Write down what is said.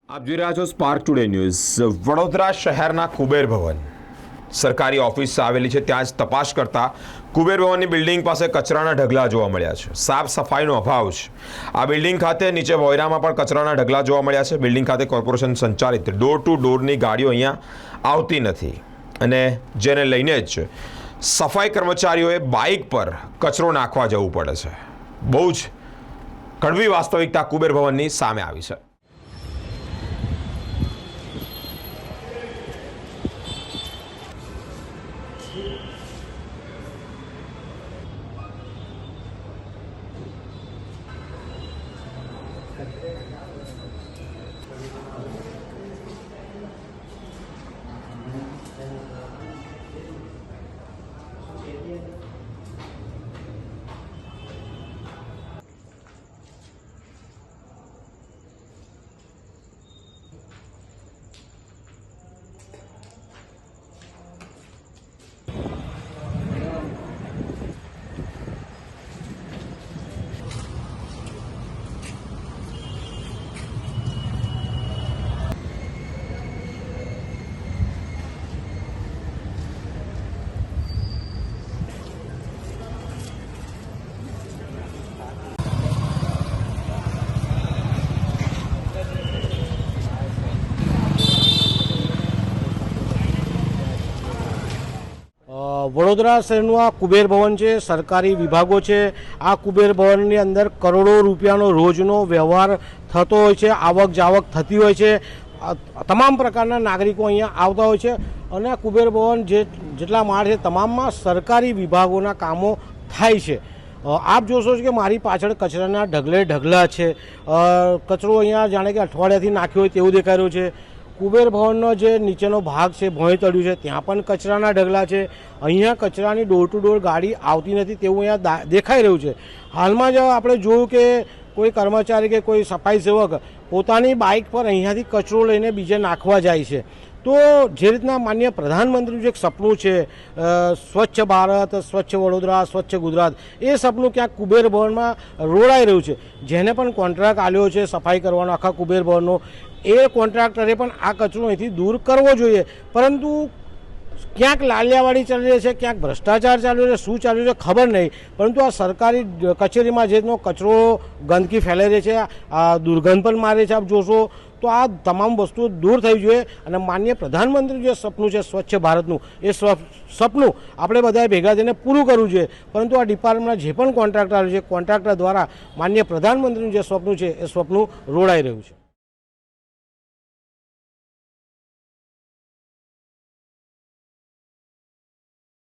આપ જોઈ રહ્યા છો સ્પાર્ક ટુડે ન્યૂઝ। વડોદરા શહેરના કુબેર ભવન સરકારી ઓફિસ આવેલી છે, ત્યાં જ તપાસ કરતા કુબેર ભવનની બિલ્ડિંગ પાસે કચરાના ઢગલા જોવા મળ્યા છે। સાફ સફાઈનો અભાવ છે। આ બિલ્ડિંગ ખાતે નીચે વોયરામાં પણ કચરાના ઢગલા જોવા મળ્યા છે। બિલ્ડિંગ ખાતે કોર્પોરેશન સંચાલિત ડોર ટુ ડોરની ગાડીઓ અહીંયા આવતી નથી અને જેને લઈને જ સફાઈ કર્મચારીઓએ બાઇક પર કચરો નાખવા જવું પડે છે। બહુ જ કડવી વાસ્તવિકતા કુબેર ભવનની સામે આવી છે। વડોદરા શહેરનું આ કુબેર ભવન છે, સરકારી વિભાગો છે। આ કુબેર ભવનની અંદર કરોડો રૂપિયાનો રોજનો વ્યવહાર થતો હોય છે, આવક જાવક થતી હોય છે। તમામ પ્રકારના નાગરિકો અહીંયા આવતા હોય છે અને આ કુબેર ભવન જેટલા માળ છે તમામમાં સરકારી વિભાગોના કામો થાય છે। આપ જોશો કે મારી પાછળ કચરાના ઢગલા છે। કચરો અહીંયા જાણે કે અઠવાડિયાથી નાખ્યો હોય તેવું દેખાઈ રહ્યું છે। કુબેર ભવનનો જે નીચેનો ભાગ છે ભોંય તળ્યું છે, ત્યાં પણ કચરાના ઢગલા છે। અહીંયા કચરાની ડોર ટુ ડોર ગાડી આવતી નથી તેવું અહીંયા દેખાઈ રહ્યું છે। હાલમાં જ આપણે જોયું કે કોઈ કર્મચારી કે કોઈ સફાઈ સેવક પોતાની બાઇક પર અહીંયાથી કચરો લઈને બીજે નાખવા જાય છે। તો જે રીતના માનનીય પ્રધાનમંત્રીનું જે એક સપનું છે સ્વચ્છ ભારત, સ્વચ્છ વડોદરા, સ્વચ્છ ગુજરાત, એ સપનું ક્યાંક કુબેર ભવનમાં રોડાઈ રહ્યું છે। જેને પણ કોન્ટ્રાક્ટ આપ્યો છે સફાઈ કરવાનો આખા કુબેર ભવનનો, એ કોન્ટ્રાક્ટરે પણ આ કચરો અહીંથી દૂર કરવો જોઈએ, પરંતુ ક્યાંક લાલિયાવાડી ચાલી રહી છે, ક્યાંક ભ્રષ્ટાચાર ચાલી રહ્યો છે, શું ચાલી રહ્યું છે ખબર નહીં। પરંતુ આ સરકારી કચેરીમાં જેનો કચરો ગંદકી ફેલાઈ રહી છે, આ દુર્ગંધ પણ મારે છે, આપ જોશો તો આ તમામ વસ્તુઓ દૂર થવી જોઈએ અને માનનીય પ્રધાનમંત્રીનું જે સપનું છે સ્વચ્છ ભારતનું, એ સપનું આપણે બધાએ ભેગા થઈને પૂરું કરવું જોઈએ। પરંતુ આ ડિપાર્ટમેન્ટના જે પણ કોન્ટ્રાક્ટર છે, કોન્ટ્રાક્ટર દ્વારા માનનીય પ્રધાનમંત્રીનું જે સપનું છે એ સપનું રોડાઈ રહ્યું છે।